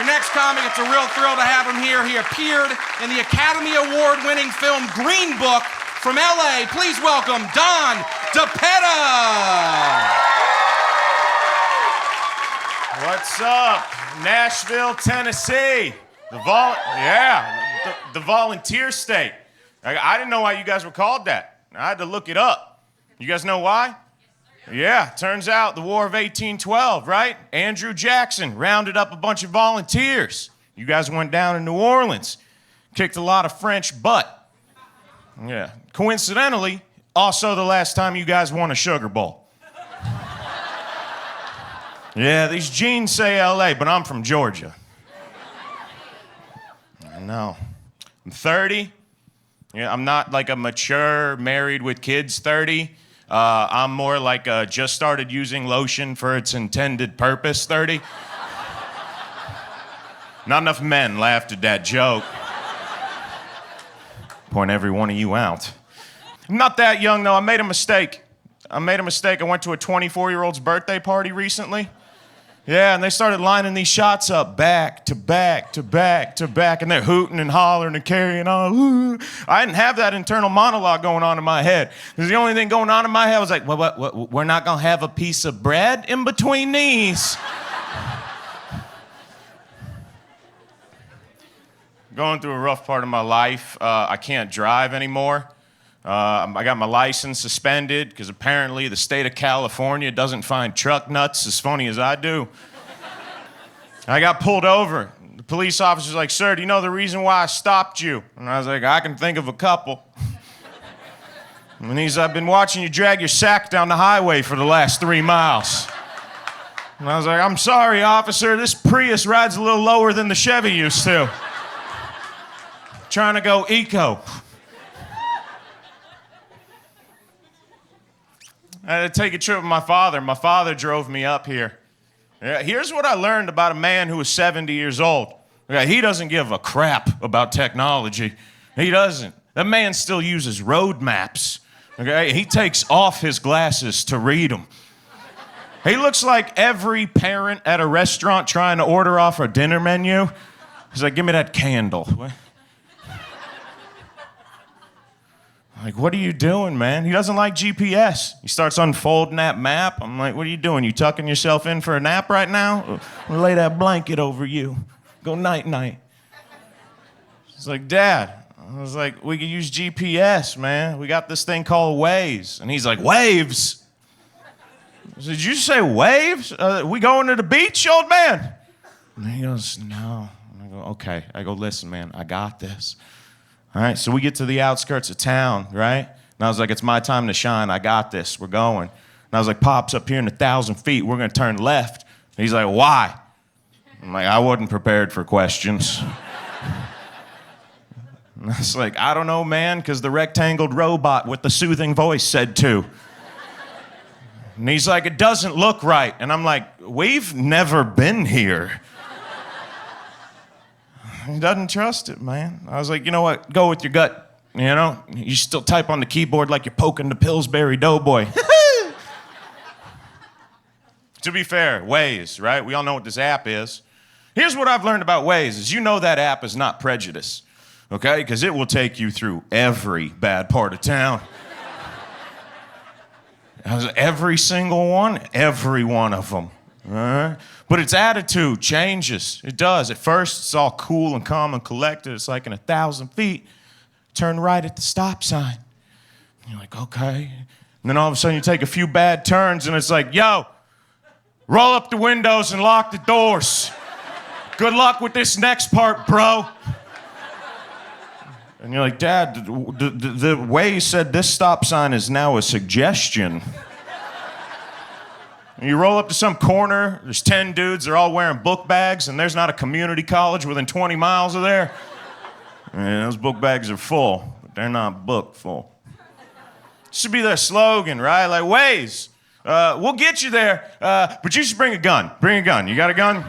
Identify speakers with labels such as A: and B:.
A: next comic, it's a real thrill to have him here. He appeared in the Academy Award-winning film Green Book from LA. Please welcome DiPetta.
B: What's up? Nashville, Tennessee. The volunteer state. I didn't know why you guys were called that. I had to look it up. You guys know why? Yeah, turns out the War of 1812, right? Andrew Jackson rounded up a bunch of volunteers. You guys went down in New Orleans, kicked a lot of French butt. Yeah, coincidentally, also the last time you guys won a Sugar Bowl. Yeah, these jeans say LA, but I'm from Georgia. I know. I'm 30. Yeah, I'm not like a mature, married with kids 30. I'm more like a just started using lotion for its intended purpose 30. Not enough men laughed at that joke. Point every one of you out. I'm not that young, though. I made a mistake. I went to a 24-year-old's birthday party recently. Yeah, and they started lining these shots up back to back to back to back, and they're hooting and hollering and carrying on. Ooh. I didn't have that internal monologue going on in my head. Because the only thing going on in my head was like, what, we're not going to have a piece of bread in between these. Going through a rough part of my life. I can't drive anymore. I got my license suspended because apparently the state of California doesn't find truck nuts as funny as I do. I got pulled over. The police officer's like, "Sir, do you know the reason why I stopped you?" And I was like, "I can think of a couple." And he's, "I've been watching you drag your sack down the highway for the last 3 miles." And I was like, "I'm sorry, officer, this Prius rides a little lower than the Chevy used to. Trying to go eco." I had to take a trip with my father. My father drove me up here. Yeah, here's what I learned about a man who is 70 years old. Yeah, he doesn't give a crap about technology. He doesn't. That man still uses road maps. Okay? He takes off his glasses to read them. He looks like every parent at a restaurant trying to order off a dinner menu. He's like, "Give me that candle." Like, what are you doing, man? He doesn't like GPS. He starts unfolding that map. I'm like, "What are you doing? You tucking yourself in for a nap right now? I'm gonna lay that blanket over you. Go night-night." He's like, "Dad," I was like, "we could use GPS, man. We got this thing called Waves." And he's like, "Waves?" I said, "Did you say waves? We going to the beach, old man?" And he goes, "No." And I go, "Okay." I go, "Listen, man, I got this." All right, so we get to the outskirts of town, right? And I was like, "It's my time to shine. I got this. We're going." And I was like, "Pops, up here in 1,000 feet, we're going to turn left." And he's like, "Why?" I'm like, "I wasn't prepared for questions." And I was like, "I don't know, man, because the rectangled robot with the soothing voice said to." And he's like, "It doesn't look right." And I'm like, "We've never been here." He doesn't trust it, man. I was like, "You know what? Go with your gut. You know, you still type on the keyboard like you're poking the Pillsbury Doughboy." To be fair, Waze, right? We all know what this app is. Here's what I've learned about Waze is you know that app is not prejudice, okay? Because it will take you through every bad part of town. Every single one, every one of them. All right? But its attitude changes. It does. At first, it's all cool and calm and collected. It's like in 1,000 feet, turn right at the stop sign. And you're like, okay. And then all of a sudden, you take a few bad turns, and it's like, "Yo, roll up the windows and lock the doors. Good luck with this next part, bro." And you're like, "Dad, the way you said this stop sign is now a suggestion." And you roll up to some corner, there's 10 dudes, they're all wearing book bags, and there's not a community college within 20 miles of there. And those book bags are full, but they're not book full. Should be their slogan, right? Like, "Waze, we'll get you there, but you should bring a gun. Bring a gun. You got a gun?"